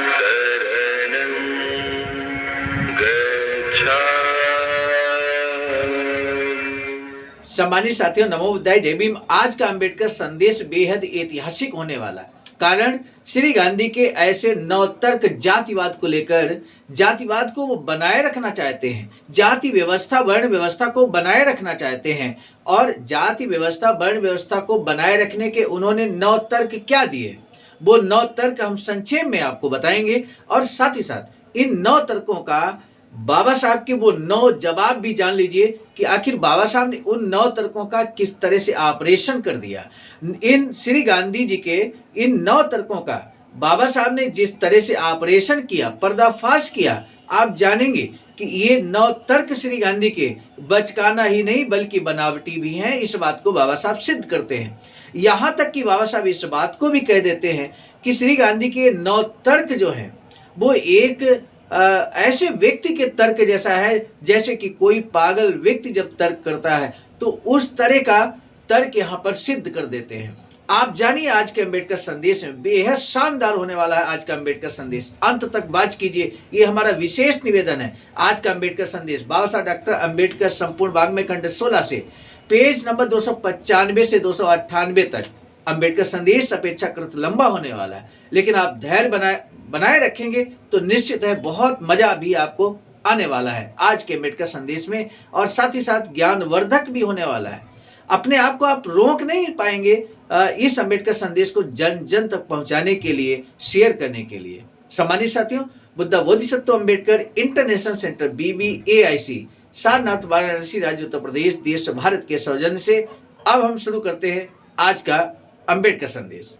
शरणं गच्छामि। सम्मानित साथियों, नमो बुद्धाय, जय भीम। आज का अंबेडकर संदेश बेहद ऐतिहासिक होने वाला है। कारण श्री गांधी के ऐसे नवतर्क जातिवाद को लेकर, जातिवाद को वो बनाए रखना चाहते हैं, जाति व्यवस्था वर्ण व्यवस्था को बनाए रखना चाहते हैं। और जाति व्यवस्था वर्ण व्यवस्था को बनाए रखने के उन्होंने नवतर्क क्या दिए, वो नवतर्क हम संक्षेप में आपको बताएंगे। और साथ ही साथ इन नवतर्कों का बाबा साहब के वो 9 जवाब भी जान लीजिए कि आखिर बाबा साहब ने उन 9 तर्कों का किस तरह से ऑपरेशन कर दिया। इन श्री गांधी जी के इन 9 तर्कों का बाबा साहब ने जिस तरह से ऑपरेशन किया, पर्दाफाश किया, आप जानेंगे कि ये 9 तर्क श्री गांधी के बचकाना ही नहीं बल्कि बनावटी भी हैं। इस बात को बाबा साहब सिद्ध करते हैं। यहाँ तक कि बाबा साहब इस बात को भी कह देते हैं कि श्री गांधी के 9 तर्क जो हैं वो एक ऐसे व्यक्ति के तर्क जैसा है जैसे कि कोई पागल व्यक्ति जब तर्क करता है तो उस तरह का तर्क यहाँ पर सिद्ध कर देते हैं। आप जानिए आज के अंबेडकर संदेश में बेहद शानदार होने वाला है। आज का अंबेडकर संदेश अंत तक बात कीजिए, ये हमारा विशेष निवेदन है। आज का अंबेडकर संदेश बाबा साहब डॉक्टर अंबेडकर संपूर्ण वाङ्मय खंड 16 से पेज नंबर 295 से 298 तक अंबेडकर संदेश अपेक्षाकृत लंबा होने वाला है, लेकिन आप धैर्य बनाए रखेंगे तो निश्चित है बहुत मजा भी आपको आने वाला है आज के अंबेडकर संदेश में। और साथ ही साथ ज्ञानवर्धक भी होने वाला है। अपने आप को आप रोक नहीं पाएंगे इस अंबेडकर संदेश को जन जन तक पहुंचाने के लिए, शेयर करने के लिए। सम्मानित साथियों, Buddha Bodhisattva Ambedkar international centre BBAIC Sarnath Varanasi राज्य उत्तर प्रदेश देश भारत के सौजन्य से अब हम शुरू करते हैं आज का अंबेडकर संदेश।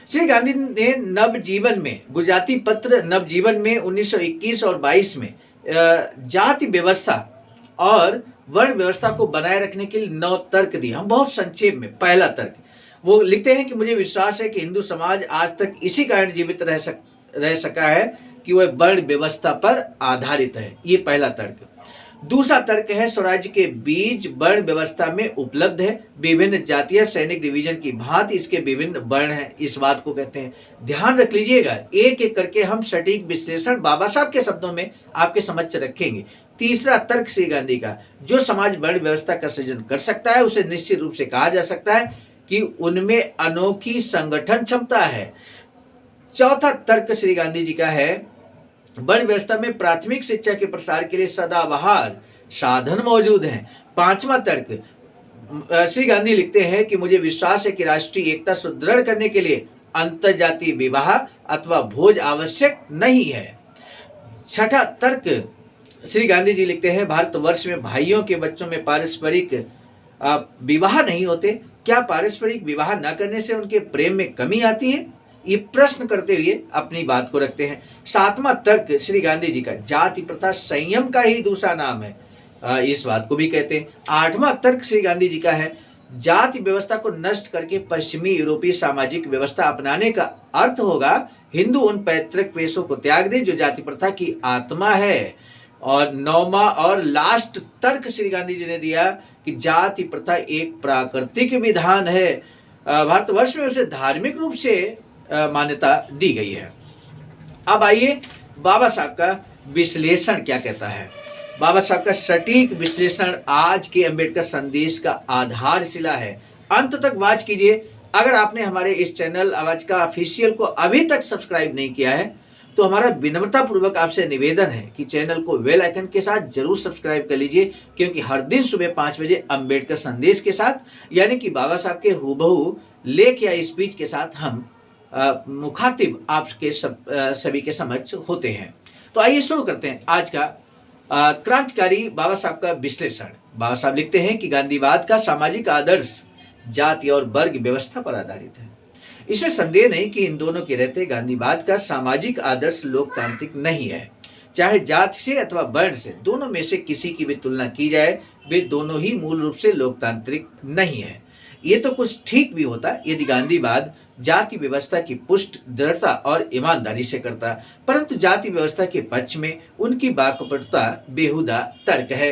श्री गांधी ने नवजीवन में, गुजराती पत्र नवजीवन में 1921 और 22 में जाति व्यवस्था और वर्ण व्यवस्था को बनाए रखने के लिए 9 तर्क दिए। हम बहुत संक्षेप में, पहला तर्क वो लिखते हैं कि मुझे विश्वास है कि हिंदू समाज आज तक इसी कारण जीवित रह सका है कि वह वर्ण व्यवस्था पर आधारित है। ये पहला तर्क। दूसरा तर्क है स्वराज्य के बीज वर्ण व्यवस्था में उपलब्ध है। विभिन्न जातीय सैनिक डिवीजन की भांति इसके विभिन्न वर्ण हैं, इस बात को कहते हैं। ध्यान रख लीजिएगा, एक एक करके हम सटीक विश्लेषण बाबा साहब के शब्दों में आपके समक्ष रखेंगे। तीसरा तर्क श्री गांधी का, जो समाज वर्ण व्यवस्था का सृजन कर सकता है उसे निश्चित रूप से कहा जा सकता है कि उनमें अनोखी संगठन क्षमता है। चौथा तर्क श्री गांधी जी का है, वर्ण व्यवस्था में प्राथमिक शिक्षा के प्रसार के लिए सदाबहार साधन मौजूद हैं। पांचवा तर्क श्री गांधी लिखते हैं कि मुझे विश्वास है कि राष्ट्रीय एकता सुदृढ़ करने के लिए अंतर्जातीय विवाह अथवा भोज आवश्यक नहीं है। छठा तर्क श्री गांधी जी लिखते हैं, भारतवर्ष में भाइयों के बच्चों में पारस्परिक विवाह नहीं होते। क्या पारस्परिक विवाह न करने से उनके प्रेम में कमी आती है? ये प्रश्न करते हुए अपनी बात को रखते हैं। सातवां तर्क श्री गांधी जी का, जाति प्रथा संयम का ही दूसरा नाम है, इस बात को भी कहते हैं। आठवां तर्क श्री गांधी जी का है, जाति व्यवस्था को नष्ट करके पश्चिमी यूरोपीय सामाजिक व्यवस्था अपनाने का अर्थ होगा हिंदू उन पैतृक पेशों को त्याग दे जो जाति प्रथा की आत्मा है। और नौवां और लास्ट तर्क श्री गांधी जी ने दिया कि जाति प्रथा एक प्राकृतिक विधान है, भारतवर्ष में उसे धार्मिक रूप से मान्यता दी गई है। अब आइए बाबा साहब का विश्लेषण क्या कहता है। बाबा साहब का सटीक विश्लेषण आज के अंबेडकर संदेश का आधारशिला है। अंत तक वॉच कीजिए। अगर आपने हमारे इस चैनल आवाज का ऑफिशियल को अभी तक सब्सक्राइब नहीं किया है तो हमारा विनम्रता पूर्वक आपसे निवेदन है कि चैनल को बेल आइकन के साथ जरूर सब्सक्राइब कर लीजिए, क्योंकि हर दिन सुबह 5 बजे अंबेडकर संदेश के साथ, यानी कि बाबा साहब के हूबहू लेख या स्पीच के साथ हम मुखातिब आपके सभी के समक्ष होते हैं। तो आइए शुरू करते हैं आज का क्रांतिकारी बाबा साहब का विश्लेषण। बाबा साहब लिखते हैं कि गांधीवाद का सामाजिक आदर्श जाति और वर्ग व्यवस्था पर आधारित है। इसमें संदेह नहीं कि इन दोनों के रहते गांधीवाद का सामाजिक आदर्श लोकतांत्रिक नहीं है। चाहे जाति से अथवा वर्ण से, दोनों में से किसी की भी तुलना की जाए, वे दोनों ही मूल रूप से लोकतांत्रिक नहीं है। ये तो कुछ ठीक भी होता यदि गांधीवाद जाति व्यवस्था की पुष्ट दृढ़ता और ईमानदारी से करता, परंतु जाति व्यवस्था के पक्ष में उनकी वाकपटुता बेहुदा तर्क है।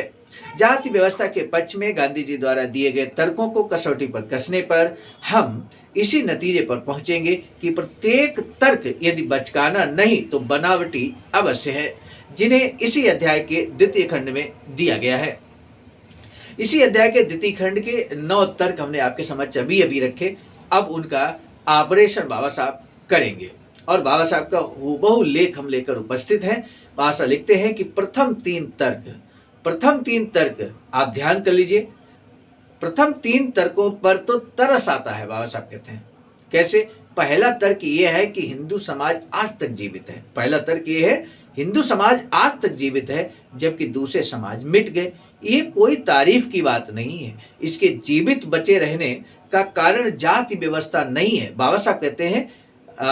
जाति व्यवस्था के पक्ष में गांधी जी द्वारा दिए गए तर्कों को कसौटी पर कसने पर हम इसी नतीजे पर पहुंचेंगे कि प्रत्येक तर्क यदि बचकाना नहीं तो बनावटी अवश्य है, जिन्हें इसी अध्याय के द्वितीय खंड में दिया गया है। इसी अध्याय के द्वितीय खंड के 9 तर्क हमने आपके समक्ष अभी अभी रखे। अब उनका ऑपरेशन बाबा साहब करेंगे और बाबा साहब का हूबहू लेख हम लेकर उपस्थित हैं। बाबा साहब लिखते हैं कि प्रथम 3 तर्क आप ध्यान कर लीजिए। प्रथम 3 तर्कों पर तो तरस आता है। बाबा साहब कहते हैं कैसे? पहला तर्क यह है कि हिंदू समाज आज तक जीवित है। पहला तर्क यह है हिंदू समाज आज तक जीवित है, जबकि दूसरे समाज मिट गए। ये कोई तारीफ की बात नहीं है। इसके जीवित बचे रहने का कारण जाति व्यवस्था नहीं है। बाबा साहब कहते हैं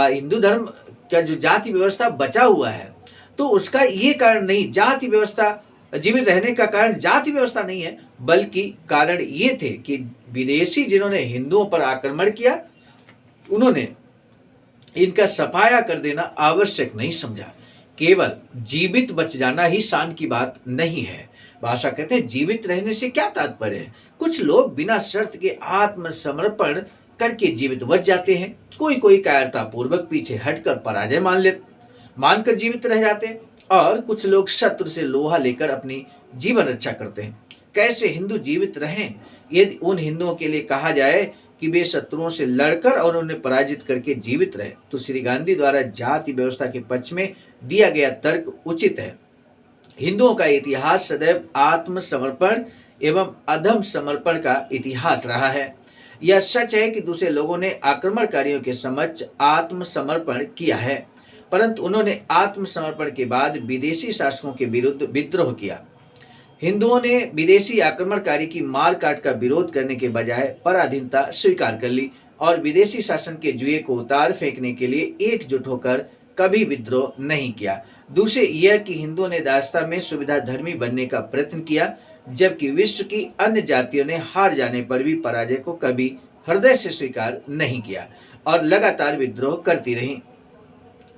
हिंदू धर्म का जो जाति व्यवस्था बचा हुआ है तो उसका ये कारण नहीं, जाति व्यवस्था जीवित रहने का कारण जाति व्यवस्था नहीं है, बल्कि कारण ये थे कि विदेशी जिन्होंने हिंदुओं पर आक्रमण किया उन्होंने इनका सफाया कर देना आवश्यक नहीं समझा। केवल जीवित बच जाना ही शान की बात नहीं है। भाषा कहते हैं जीवित रहने से क्या तात्पर्य है? कुछ लोग बिना शर्त के आत्मसमर्पण करके जीवित बच जाते हैं। कोई कायरता पूर्वक पीछे हटकर पराजय मानकर जीवित रह जाते हैं और कुछ लोग शत्रु से लोहा लेकर अपनी जीवन रक्षा करते हैं। कैसे हिंदू जीवित रहें यदि उन हिंदुओं के लिए कहा जाए कि वे शत्रुओं से लड़कर और उन्हें पराजित करके जीवित रहे? तो श्री गांधी द्वारा जाति व्यवस्था के पक्ष में दिया गया तर्क उचित है। हिंदुओं का इतिहास सदैव आत्मसमर्पण एवं अधम समर्पण का इतिहास रहा है। यह सच है कि दूसरे लोगों ने आक्रमणकारियों के समक्ष आत्मसमर्पण किया है, परंतु उन्होंने आत्मसमर्पण के बाद विदेशी शासकों के विरुद्ध विद्रोह किया। हिंदुओं ने विदेशी आक्रमणकारी की मार काट का विरोध करने के बजाय पराधीनता स्वीकार कर ली और विदेशी शासन के जुए को उतार फेंकने के लिए एकजुट होकर कभी विद्रोह नहीं किया। दूसरे यह कि हिंदुओं ने दास्ता में सुविधा धर्मी बनने का प्रयत्न किया, जबकि विश्व की अन्य जातियों ने हार जाने पर भी पराजय को कभी हृदय से स्वीकार नहीं किया और लगातार विद्रोह करती रही।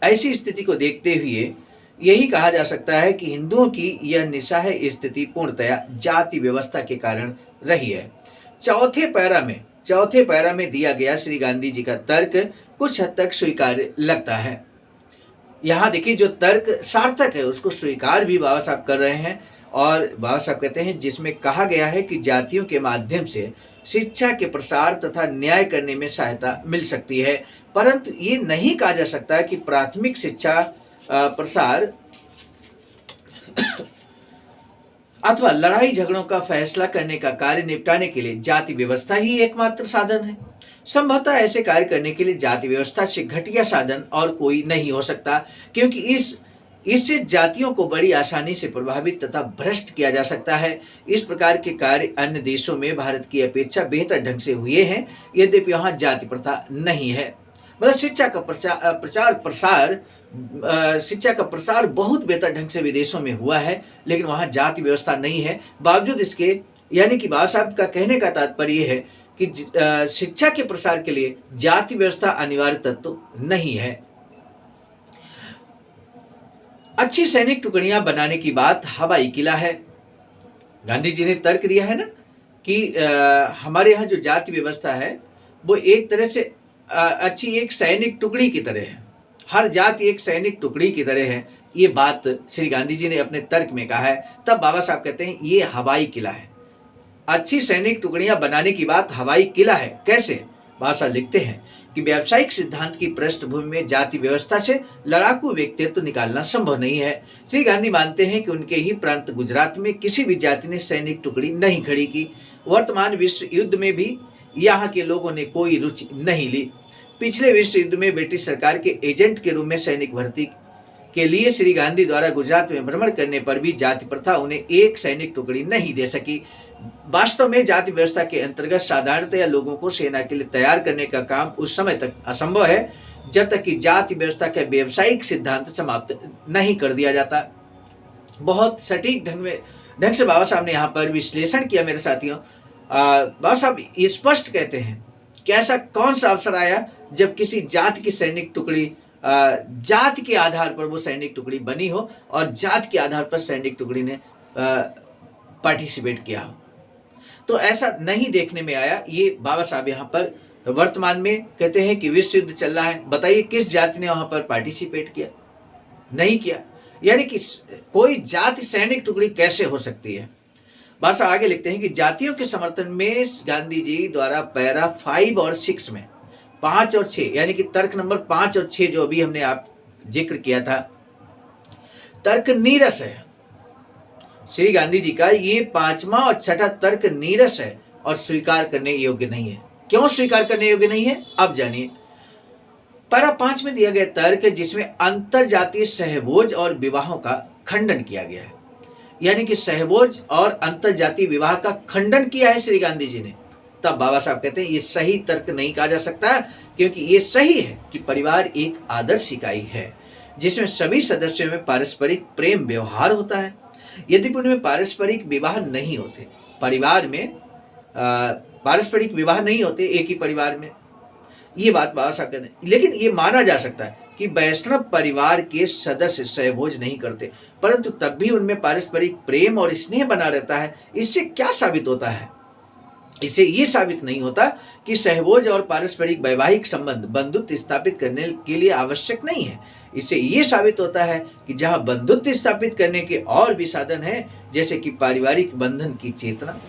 ऐसी स्थिति को देखते हुए यही कहा जा सकता है कि हिंदुओं की यह निस्सहाय स्थिति पूर्णतया जाति व्यवस्था के कारण रही है। चौथे पैरा में दिया गया श्री गांधी जी का तर्क कुछ हद तक स्वीकार्य लगता है। यहाँ देखिए जो तर्क सार्थक है उसको स्वीकार भी बाबा साहब कर रहे हैं और बाबा साहब कहते हैं जिसमें कहा गया है कि जातियों के माध्यम से शिक्षा के प्रसार तथा न्याय करने में सहायता मिल सकती है, परंतु ये नहीं कहा जा सकता कि प्राथमिक शिक्षा प्रसार अथवा लड़ाई झगड़ों का फैसला करने का कार्य निपटाने के लिए जाति व्यवस्था ही एकमात्र साधन है। संभवतः ऐसे कार्य करने के लिए जाति व्यवस्था से घटिया साधन और कोई नहीं हो सकता, क्योंकि इससे जातियों को बड़ी आसानी से प्रभावित तथा भ्रष्ट किया जा सकता है। इस प्रकार के कार्य अन्य देशों में भारत की अपेक्षा बेहतर ढंग से हुए हैं, यद्यपि वहाँ जाति प्रथा नहीं है। मतलब शिक्षा का प्रसार बहुत बेहतर ढंग से विदेशों में हुआ है, लेकिन वहाँ जाति व्यवस्था नहीं है। बावजूद इसके यानी कि बाबा साहब का कहने का तात्पर्य है कि शिक्षा के प्रसार के लिए जाति व्यवस्था अनिवार्य तत्व नहीं है। अच्छी सैनिक टुकड़ियां बनाने की बात हवाई किला है। गांधी जी ने तर्क दिया है ना कि हमारे यहाँ जो जाति व्यवस्था है वो एक तरह से अच्छी एक सैनिक टुकड़ी की तरह है। हर जाति एक सैनिक टुकड़ी की तरह है। ये बात श्री गांधी जी ने अपने तर्क में कहा है। तब बाबा साहब कहते हैं ये हवाई किला है। अच्छी सैनिक टुकड़ियां बनाने की बात हवाई किला है। कैसे? बाबा साहब लिखते हैं कि व्यावसायिक सिद्धांत की पृष्ठभूमि में जाति व्यवस्था से लड़ाकू व्यक्तित्व निकालना संभव नहीं है। श्री गांधी मानते हैं कि उनके ही प्रांत गुजरात में किसी भी जाति ने सैनिक टुकड़ी नहीं खड़ी की। वर्तमान विश्व युद्ध में भी यहाँ के लोगों ने कोई रुचि नहीं ली। पिछले विश्व युद्ध में ब्रिटिश सरकार के एजेंट के रूप में सैनिक भर्ती के लिए श्री गांधी द्वारा गुजरात में भ्रमण करने पर भी जाति प्रथा उन्हें एक सैनिक टुकड़ी नहीं दे सकी। वास्तव में जाति व्यवस्था के अंतर्गत साधारणतया लोगों को सेना के लिए तैयार करने का काम उस समय तक असंभव है जब तक कि जाति व्यवस्था का व्यावसायिक सिद्धांत समाप्त नहीं कर दिया जाता। बहुत सटीक ढंग से बाबा साहब ने यहाँ पर विश्लेषण किया। मेरे साथियों, बाबा साहब स्पष्ट कहते हैं कि ऐसा कौन सा अवसर आया जब किसी जाति की सैनिक टुकड़ी जाति के आधार पर वो सैनिक टुकड़ी बनी हो और जाति के आधार पर सैनिक टुकड़ी ने पार्टिसिपेट किया हो। तो ऐसा नहीं देखने में आया। ये बाबा साहब यहाँ पर वर्तमान में कहते हैं कि विश्व युद्ध चल रहा है, बताइए किस जाति ने वहां पर पार्टिसिपेट किया? नहीं किया। यानी कि कोई जाति सैनिक टुकड़ी कैसे हो सकती है? बाबा साहब आगे लिखते हैं कि जातियों के समर्थन में गांधी जी द्वारा पैरा 5 और 6 में 5 और 6 यानी कि तर्क नंबर 5 और 6 जो अभी हमने आप जिक्र किया था, तर्क नीरस है। श्री गांधी जी का ये 5वां और 6ठा तर्क नीरस है और स्वीकार करने योग्य नहीं है। क्यों स्वीकार करने योग्य नहीं है, अब जानिए। पैरा 5 में दिया गया तर्क जिसमें अंतर जातीय सहभोज और विवाहों का खंडन किया गया है, यानी कि सहभोज और अंतर जातीय विवाह का खंडन किया है श्री गांधी जी ने, तब बाबा साहब कहते हैं ये सही तर्क नहीं कहा जा सकता, क्योंकि ये सही है कि परिवार एक आदर्श इकाई है जिसमें सभी सदस्यों में पारस्परिक प्रेम व्यवहार होता है। यद्यपि उनमें पारस्परिक विवाह नहीं होते, परिवार में पारस्परिक विवाह नहीं होते एक ही परिवार में, ये बात बाबा साहब कहते हैं। लेकिन ये माना जा सकता है कि वैष्णव परिवार के सदस्य सहभोज नहीं करते, परंतु तब भी उनमें पारस्परिक प्रेम और स्नेह बना रहता है। इससे क्या साबित होता है? इससे ये साबित नहीं होता कि सहभोज और पारस्परिक वैवाहिक संबंध बंधुत्व स्थापित करने के लिए आवश्यक नहीं है। इससे ये साबित होता है कि जहाँ बंधुत्व स्थापित करने के और भी साधन हैं, जैसे कि पारिवारिक बंधन की चेतना,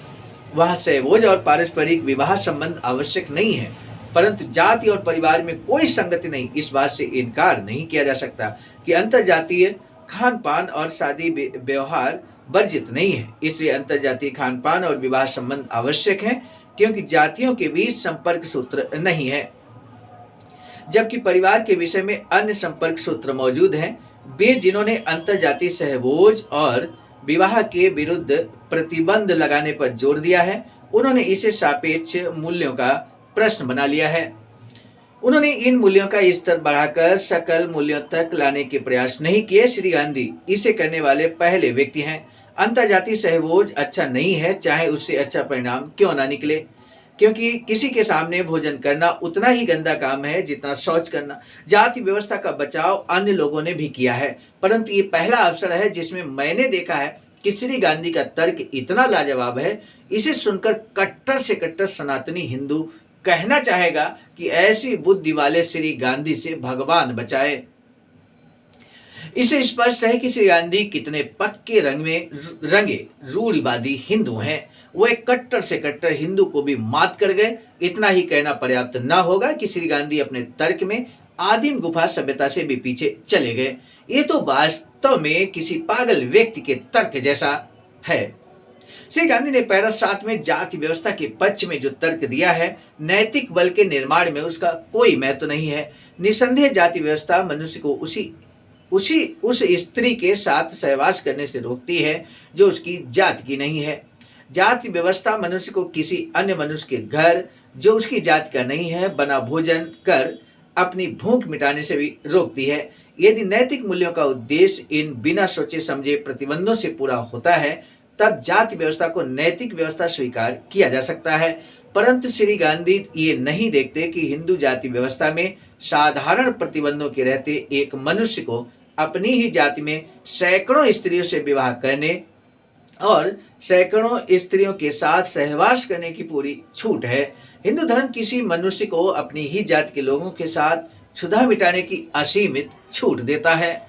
वहाँ सहभोज और पारस्परिक विवाह संबंध आवश्यक नहीं है। परंतु जाति और परिवार में कोई संगति नहीं, इस बात से इनकार नहीं किया जा सकता कि अंतर जातीय खान पान और शादी व्यवहार वर्जित नहीं है। इसलिए अंतर जातीय खान पान और विवाह संबंध आवश्यक है, क्योंकि जातियों के बीच संपर्क सूत्र नहीं है, जबकि परिवार के विषय में अन्य संपर्क सूत्र मौजूद हैं। वे जिन्होंने अंतर जातीय सहभोज और विवाह के विरुद्ध प्रतिबंध लगाने पर जोर दिया है, उन्होंने इसे सापेक्ष मूल्यों का प्रश्न बना लिया है। उन्होंने इन मूल्यों का स्तर बढ़ाकर सकल मूल्यों तक लाने के प्रयास नहीं किए। श्री गांधी इसे करने वाले पहले व्यक्ति हैं। अंतर्जातीय सहभोज अच्छा नहीं है, चाहे उससे अच्छा परिणाम क्यों ना निकले, क्योंकि किसी के सामने भोजन करना उतना ही गंदा काम है जितना शौच करना। जाति व्यवस्था का बचाव अन्य लोगों ने भी किया है, परंतु ये पहला अवसर है जिसमें मैंने देखा है कि श्री गांधी का तर्क इतना लाजवाब है, इसे सुनकर कट्टर से कट्टर सनातनी हिंदू कहना चाहेगा कि ऐसी बुद्धि वाले श्री गांधी से भगवान बचाए। इसे स्पष्ट है कि श्री गांधी कितने पक्के रंगे रूढ़िवादी हिंदू हैं। वो एक कट्टर से कट्टर हिंदू को भी मात कर गए। इतना ही कहना पर्याप्त न होगा कि श्री गांधी अपने तर्क में आदिम गुफा सभ्यता से भी पीछे चले गए। ये तो वास्तव में किसी पागल व्यक्ति के तर्क जैसा है। श्री गांधी ने पैरा 7 में जाति व्यवस्था के पक्ष में जो तर्क दिया है, नैतिक बल के निर्माण में उसका कोई महत्व नहीं है। निसंदेह जाति व्यवस्था मनुष्य को उस स्त्री के साथ सहवास करने से रोकती है जो उसकी जाति की नहीं है। जाति व्यवस्था मनुष्य को किसी अन्य मनुष्य के घर जो उसकी जाति का नहीं है बना भोजन कर अपनी भूख मिटाने से भी रोकती है। यदि नैतिक मूल्यों का उद्देश्य इन बिना सोचे समझे प्रतिबंधों से पूरा होता है, तब जाति व्यवस्था को नैतिक व्यवस्था स्वीकार किया जा सकता है। परंतु श्री गांधी ये नहीं देखते कि हिंदू जाति व्यवस्था में साधारण प्रतिबंधों के रहते एक मनुष्य को अपनी ही जाति में सैकड़ों स्त्रियों से विवाह करने और सैकड़ों स्त्रियों के साथ सहवास करने की पूरी छूट है। हिंदू धर्म किसी मनुष्य को अपनी ही जाति के लोगों के साथ क्षुधा मिटाने की असीमित छूट देता है।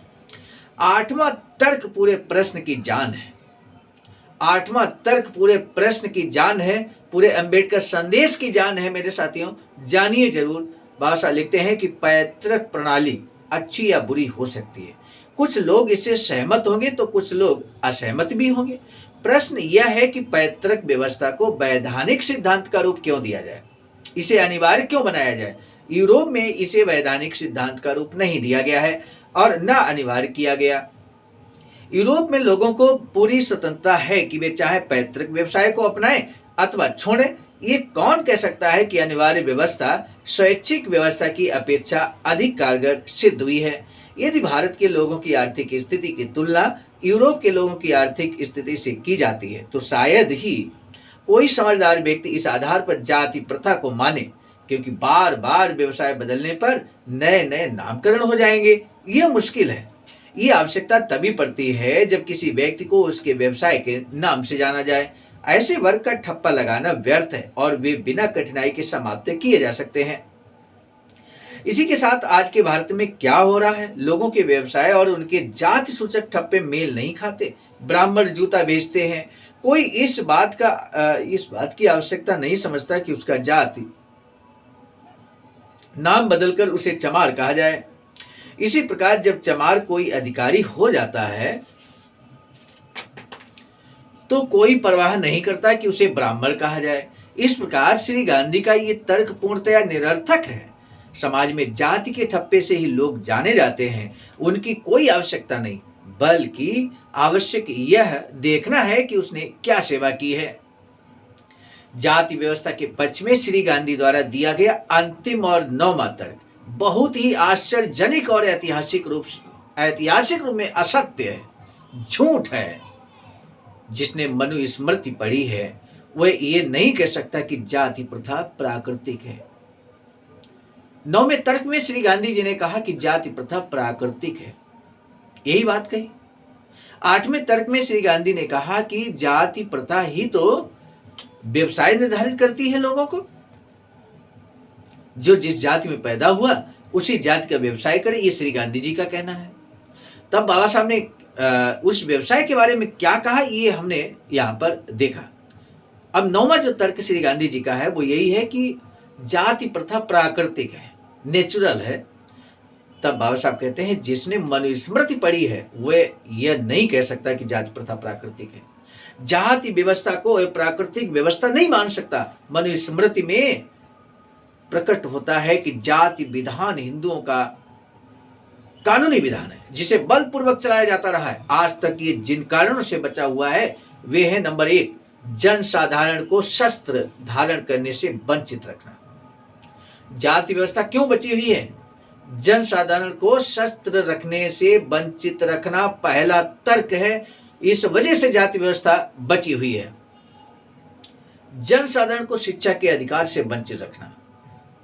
8वां तर्क पूरे प्रश्न की जान है। 8वां तर्क पूरे प्रश्न की जान है, पूरे अंबेडकर संदेश की जान है। मेरे साथियों, जानिए जरूर। बाबा साहब लिखते हैं कि पैतृक प्रणाली अच्छी या बुरी हो सकती है। कुछ लोग इससे सहमत होंगे तो कुछ लोग असहमत भी होंगे। प्रश्न यह है कि पैतृक व्यवस्था को वैधानिक सिद्धांत का रूप क्यों दिया जाए, इसे अनिवार्य क्यों बनाया जाए। यूरोप में इसे वैधानिक सिद्धांत का रूप नहीं दिया गया है और न अनिवार्य किया गया। यूरोप में लोगों को पूरी स्वतंत्रता है कि वे चाहे पैतृक व्यवसाय को अपनाएं अथवा छोड़ें। ये कौन कह सकता है कि अनिवार्य व्यवस्था स्वैच्छिक व्यवस्था की अपेक्षा अधिक कारगर सिद्ध हुई है। यदि भारत के लोगों की आर्थिक स्थिति की तुलना यूरोप के लोगों की आर्थिक स्थिति से की जाती है, तो शायद ही कोई समझदार व्यक्ति इस आधार पर जाति प्रथा को माने, क्योंकि बार बार व्यवसाय बदलने पर नए नए नामकरण हो जाएंगे। यह मुश्किल है। ये आवश्यकता तभी पड़ती है जब किसी व्यक्ति को उसके व्यवसाय के नाम से जाना जाए। ऐसे वर्ग का ठप्पा लगाना व्यर्थ है और वे बिना कठिनाई के समाप्त किए जा सकते हैं। इसी के साथ आज के भारत में क्या हो रहा है, लोगों के व्यवसाय और उनके जाति सूचक ठप्पे मेल नहीं खाते। ब्राह्मण जूता बेचते हैं, कोई इस बात की आवश्यकता नहीं समझता कि उसका जाति नाम बदलकर उसे चमार कहा जाए। इसी प्रकार जब चमार कोई अधिकारी हो जाता है तो कोई परवाह नहीं करता कि उसे ब्राह्मण कहा जाए। इस प्रकार श्री गांधी का ये तर्क पूर्णतया निरर्थक है। समाज में जाति के ठप्पे से ही लोग जाने जाते हैं, उनकी कोई आवश्यकता नहीं, बल्कि आवश्यक यह देखना है कि उसने क्या सेवा की है। जाति व्यवस्था के पक्ष में श्री गांधी द्वारा दिया गया अंतिम और 9वां तर्क बहुत ही आश्चर्यजनक और ऐतिहासिक रूप में असत्य है, झूठ है। जिसने मनुस्मृति पढ़ी है वह ये नहीं कह सकता कि जाति प्रथा प्राकृतिक है। 9वें तर्क में श्री गांधी जी ने कहा कि जाति प्रथा प्राकृतिक है, यही बात कही। 8वें तर्क में श्री गांधी ने कहा कि जाति प्रथा ही तो व्यवसाय निर्धारित करती है लोगों को, जो जिस जाति में पैदा हुआ उसी जाति का व्यवसाय करे, ये श्री गांधी जी का कहना है। तब बाबा साहब ने उस व्यवसाय के बारे में क्या कहा ये हमने यहाँ पर देखा। अब 9वां जो तर्क श्री गांधी जी का है वो यही है कि जाति प्रथा प्राकृतिक है, नेचुरल है। तब बाबा साहब कहते हैं जिसने मनुस्मृति पढ़ी है वह यह नहीं कह सकता कि जाति प्रथा प्राकृतिक है। जाति व्यवस्था को प्राकृतिक व्यवस्था नहीं मान सकता। मनुस्मृति में प्रकट होता है कि जाति विधान हिंदुओं का कानूनी विधान है, जिसे बलपूर्वक चलाया जाता रहा है। आज तक ये जिन कारणों से बचा हुआ है वे है, नंबर 1, जन साधारण को शस्त्र धारण करने से वंचित रखना। जाति व्यवस्था क्यों बची हुई है? जन साधारण को शस्त्र रखने से वंचित रखना पहला तर्क है। इस वजह से जाति व्यवस्था बची हुई है। जन साधारण को शिक्षा के अधिकार से वंचित रखना,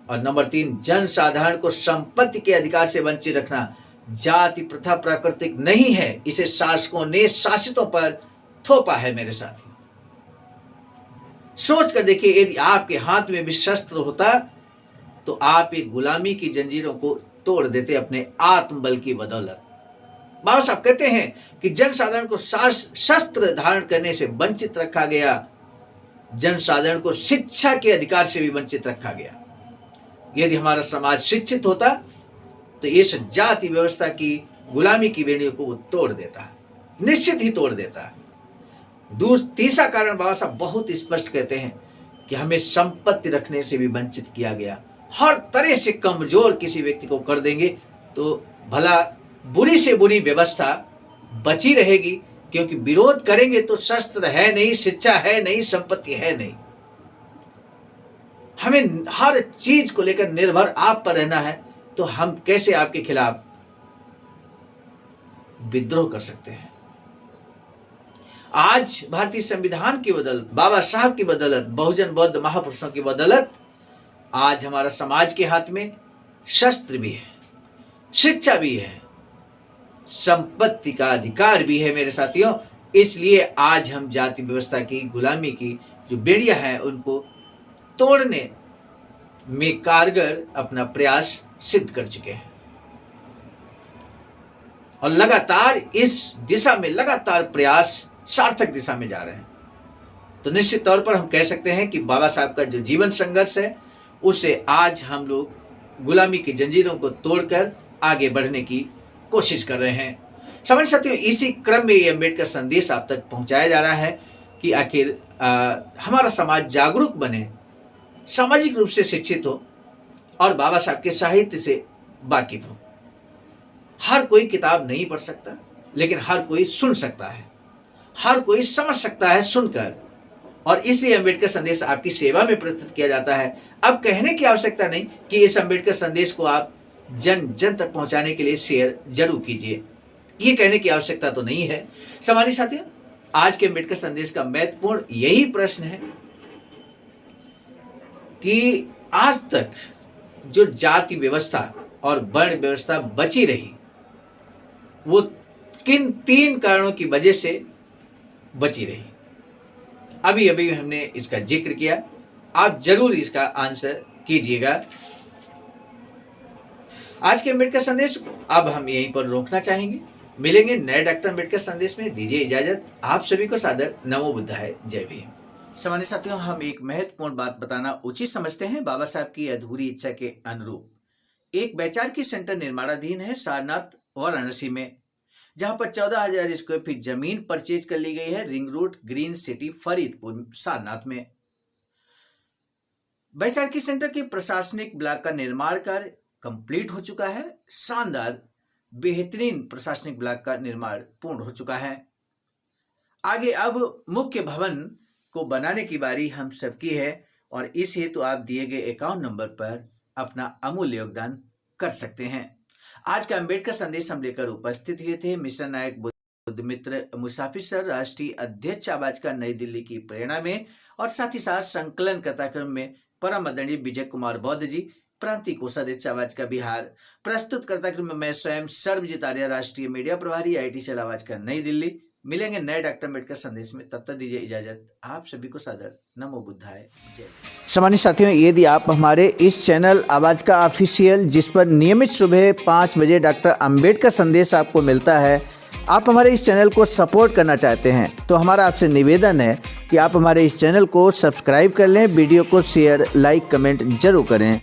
और नंबर 3, जन साधारण को संपत्ति के अधिकार से वंचित रखना। जाति प्रथा प्राकृतिक नहीं है, इसे शासकों ने शासितों पर थोपा है। मेरे साथी सोच कर देखिए, यदि आपके हाथ में भी शस्त्र होता तो आप एक गुलामी की जंजीरों को तोड़ देते अपने आत्मबल की बदौलत। बाबा साहब कहते हैं कि जन साधारण को शस्त्र धारण करने से वंचित रखा गया, जन साधारण को शिक्षा के अधिकार से भी वंचित रखा गया। यदि हमारा समाज शिक्षित होता तो इस जाति व्यवस्था की गुलामी की बेड़ियों को वो तोड़ देता है, निश्चित ही तोड़ देता है। तीसरा कारण बाबा साहब बहुत स्पष्ट कहते हैं कि हमें संपत्ति रखने से भी वंचित किया गया। हर तरह से कमजोर किसी व्यक्ति को कर देंगे तो भला बुरी से बुरी व्यवस्था बची रहेगी, क्योंकि विरोध करेंगे तो शस्त्र है नहीं, शिक्षा है नहीं, संपत्ति है नहीं। हमें हर चीज को लेकर निर्भर आप पर रहना है, तो हम कैसे आपके खिलाफ विद्रोह कर सकते हैं? आज भारतीय संविधान की बदौलत, बाबा साहब की बदौलत, बहुजन बौद्ध महापुरुषों की बदौलत आज हमारा समाज के हाथ में शस्त्र भी है, शिक्षा भी है, संपत्ति का अधिकार भी है। मेरे साथियों, इसलिए आज हम जाति व्यवस्था की गुलामी की जो बेड़ियां हैं उनको तोड़ने में कारगर अपना प्रयास सिद्ध कर चुके हैं, और लगातार इस दिशा में लगातार प्रयास सार्थक दिशा में जा रहे हैं। तो निश्चित तौर पर हम कह सकते हैं कि बाबा साहब का जो जीवन संघर्ष है उससे आज हम लोग गुलामी की जंजीरों को तोड़कर आगे बढ़ने की कोशिश कर रहे हैं। समझ सकते हो, इसी क्रम में ये अम्बेडकर संदेश आप तक पहुंचाया जा रहा है कि आखिर हमारा समाज जागरूक बने, सामाजिक रूप से शिक्षित हो और बाबा साहब के साहित्य से वाकिफ हो। हर कोई किताब नहीं पढ़ सकता, लेकिन हर कोई सुन सकता है, हर कोई समझ सकता है सुनकर, और इसलिए अम्बेडकर संदेश आपकी सेवा में प्रस्तुत किया जाता है। अब कहने की आवश्यकता नहीं कि इस अम्बेडकर संदेश को आप जन जन तक पहुंचाने के लिए शेयर जरूर कीजिए, ये कहने की आवश्यकता तो नहीं है। सम्मानित साथियों, आज के अम्बेडकर संदेश का महत्वपूर्ण यही प्रश्न है कि आज तक जो जाति व्यवस्था और वर्ण व्यवस्था बची रही वो किन 3 कारणों की वजह से बची रही? अभी अभी हमने इसका जिक्र किया, आप जरूर इसका आंसर कीजिएगा। आज के अम्बेडकर संदेश को अब हम यहीं पर रोकना चाहेंगे। मिलेंगे नए डॉक्टर अम्बेडकर संदेश में। दीजिए इजाजत। आप सभी को सादर नमो बुद्धाय, जय भीम। सामान्य साथियों, हम एक महत्वपूर्ण बात बताना उचित समझते हैं। बाबा साहब की अधूरी इच्छा के अनुरूप एक वैचारिक सेंटर निर्माणाधीन है सारनाथ वाराणसी में, जहां पर 14,000 स्क्वायर फीट जमीन परचेज कर ली गई है ring road green city Faridpur Sarnath में। वैचारिक सेंटर के प्रशासनिक ब्लॉक का निर्माण कार्य कंप्लीट हो चुका है। शानदार बेहतरीन प्रशासनिक ब्लॉक का निर्माण पूर्ण हो चुका है। आगे अब मुख्य भवन को बनाने की बारी हम सबकी है और इस हेतु आप दिए गए अकाउंट नंबर पर अपना अमूल्य योगदान कर सकते हैं। आज का अम्बेडकर संदेश हम लेकर उपस्थित हुए थे मिशन नायक बुद्ध मित्र मुसाफिर सर, राष्ट्रीय अध्यक्ष आवाज का नई दिल्ली की प्रेरणा में, और साथ ही साथ संकलन कथाक्रम में परम आदरणीय विजय कुमार बौद्ध जी, प्रांतीय कोषाध्यक्ष आवाज का बिहार। प्रस्तुत करता में मैं स्वयं सर्वजीत आर्य, राष्ट्रीय मीडिया प्रभारी, IT सेल आवाज का नई दिल्ली। मिलेंगे नए डॉक्टर अम्बेडकर संदेश में, तब तक दीजिए इजाजत। आप सभी को सादर नमो बुद्धाय, जय। सामान्य साथियों, यदि आप हमारे इस चैनल आवाज का ऑफिशियल, जिस पर नियमित सुबह 5 बजे डॉक्टर अम्बेडकर संदेश आपको मिलता है, आप हमारे इस चैनल को सपोर्ट करना चाहते हैं तो हमारा आपसे निवेदन है कि आप हमारे इस चैनल को सब्सक्राइब कर लें, वीडियो को शेयर, लाइक, कमेंट जरूर करें।